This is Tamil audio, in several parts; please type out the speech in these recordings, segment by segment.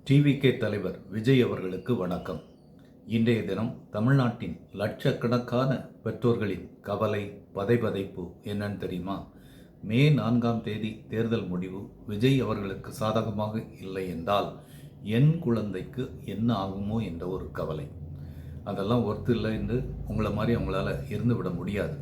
டிவிகே தலைவர் விஜய் அவர்களுக்கு வணக்கம். இன்றைய தினம் தமிழ்நாட்டின் லட்சக்கணக்கான பெற்றோர்களின் கவலை, பதைபதைப்பு என்னன்னு தெரியுமா? மே 4ஆம் தேதி தேர்தல் முடிவு விஜய் அவர்களுக்கு சாதகமாக இல்லை என்றால் என் குழந்தைக்கு என்ன ஆகுமோ என்ற ஒரு கவலை. அதெல்லாம் ஒர்த்து இல்லை என்று உங்களை மாதிரி அவங்களால இருந்து விட முடியாது.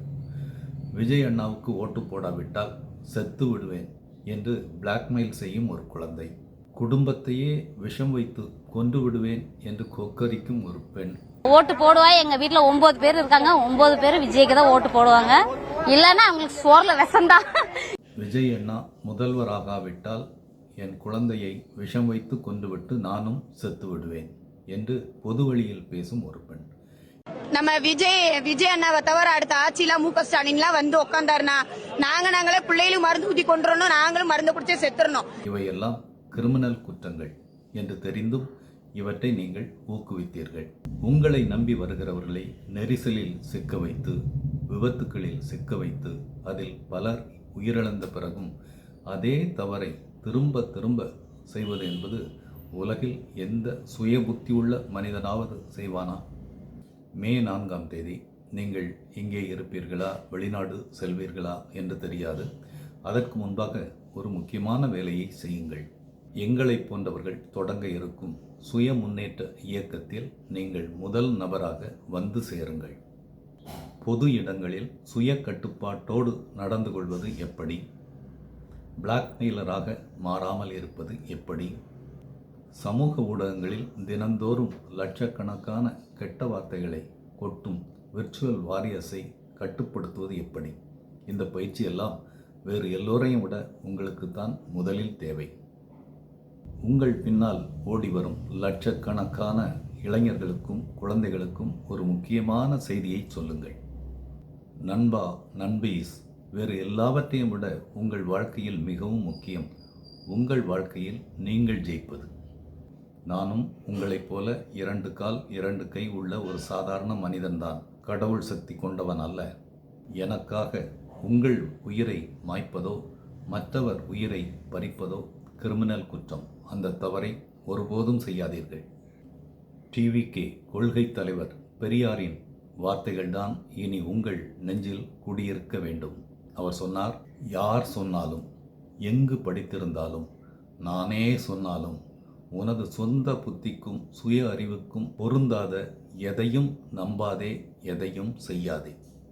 விஜய் அண்ணாவுக்கு ஓட்டு போடாவிட்டால் செத்து விடுவேன் என்று பிளாக்மெயில் செய்யும் ஒரு குழந்தை, குடும்பத்தையே விஷம் வைத்து கொன்று விடுவேன் என்று கொக்கரிக்கும் ஒரு பெண். ஓட்டு போடுவா. எங்க வீட்டுல 9 பேர் இருக்காங்க. 9 பேர் விஜய்க்கு தான் ஓட்டு போடுவாங்க. இல்லன்னா அவங்களுக்கு சோர்ல விஷம்தான். விஜய் அண்ணா முதல்வராகாவிட்டால் என் குழந்தையை விஷம் வைத்து கொன்றுவிட்டு நானும் செத்து விடுவேன் என்று பொது வழியில் பேசும் ஒரு பெண். நம்ம விஜய் அண்ணாவை தவிர அடுத்த ஆட்சியில மு.க.ஸ்டாலின்லாம் வந்து உட்கார்ந்தாருனா நாங்களே பிள்ளைகளும் மருந்து ஊத்தி கொண்டுறணும், நாங்களும் மருந்து குடிச்சே செத்துறணும். இவையெல்லாம் கிரிமினல் குற்றங்கள் என்று தெரிந்தும் இவற்றை நீங்கள் ஊக்குவித்தீர்கள். உங்களை நம்பி வருகிறவர்களை நெரிசலில் சிக்க வைத்து, விபத்துக்களில் சிக்க வைத்து, அதில் பலர் உயிரிழந்த பிறகும் அதே தவறை திரும்ப திரும்ப செய்வது என்பது உலகில் எந்த சுய புத்தியுள்ள மனிதனாவது செய்வானா? மே 4ஆம் தேதி நீங்கள் இங்கே இருப்பீர்களா, வெளிநாடு செல்வீர்களா என்று தெரியாது. அதற்கு முன்பாக ஒரு முக்கியமான வேலையை செய்யுங்கள். எங்களை போன்றவர்கள் தொடங்க இருக்கும் சுய முன்னேற்ற இயக்கத்தில் நீங்கள் முதல் நபராக வந்து சேருங்கள். பொது இடங்களில் சுய கட்டுப்பாட்டோடு நடந்து கொள்வது எப்படி? பிளாக்மெயிலராக மாறாமல் இருப்பது எப்படி? சமூக ஊடகங்களில் தினந்தோறும் லட்சக்கணக்கான கெட்ட வார்த்தைகளை கொட்டும் விர்ச்சுவல் வாரியர்ஸை கட்டுப்படுத்துவது எப்படி? இந்த பயிற்சியெல்லாம் வேறு எல்லோரையும் விட உங்களுக்குத்தான் முதலில் தேவை. உங்கள் பின்னால் ஓடி வரும் லட்சக்கணக்கான இளைஞர்களுக்கும் குழந்தைகளுக்கும் ஒரு முக்கியமான செய்தியை சொல்லுங்கள். நண்பா, நண்பீஸ், வேறு எல்லாவற்றையும் விட உங்கள் வாழ்க்கையில் மிகவும் முக்கியம் உங்கள் வாழ்க்கையில் நீங்கள் ஜெயிப்பது. நானும் உங்களைப் போல 2 கால் 2 கை உள்ள ஒரு சாதாரண மனிதன்தான். கடவுள் சக்தி கொண்டவன் அல்ல. எனக்காக உங்கள் உயிரை மாய்ப்பதோ மற்றவர் உயிரை பறிப்பதோ கிரிமினல் குற்றம். அந்த தவறை ஒருபோதும் செய்யாதீர்கள். டிவிகே கொள்கை தலைவர் பெரியாரின் வார்த்தைகள்தான் இனி உங்கள் நெஞ்சில் குடியிருக்க வேண்டும். அவர் சொன்னார், யார் சொன்னாலும், எங்கு படித்திருந்தாலும், நானே சொன்னாலும், உனது சொந்த புத்திக்கும் சுய அறிவுக்கும் பொருந்தாத எதையும் நம்பாதே, எதையும் செய்யாதே.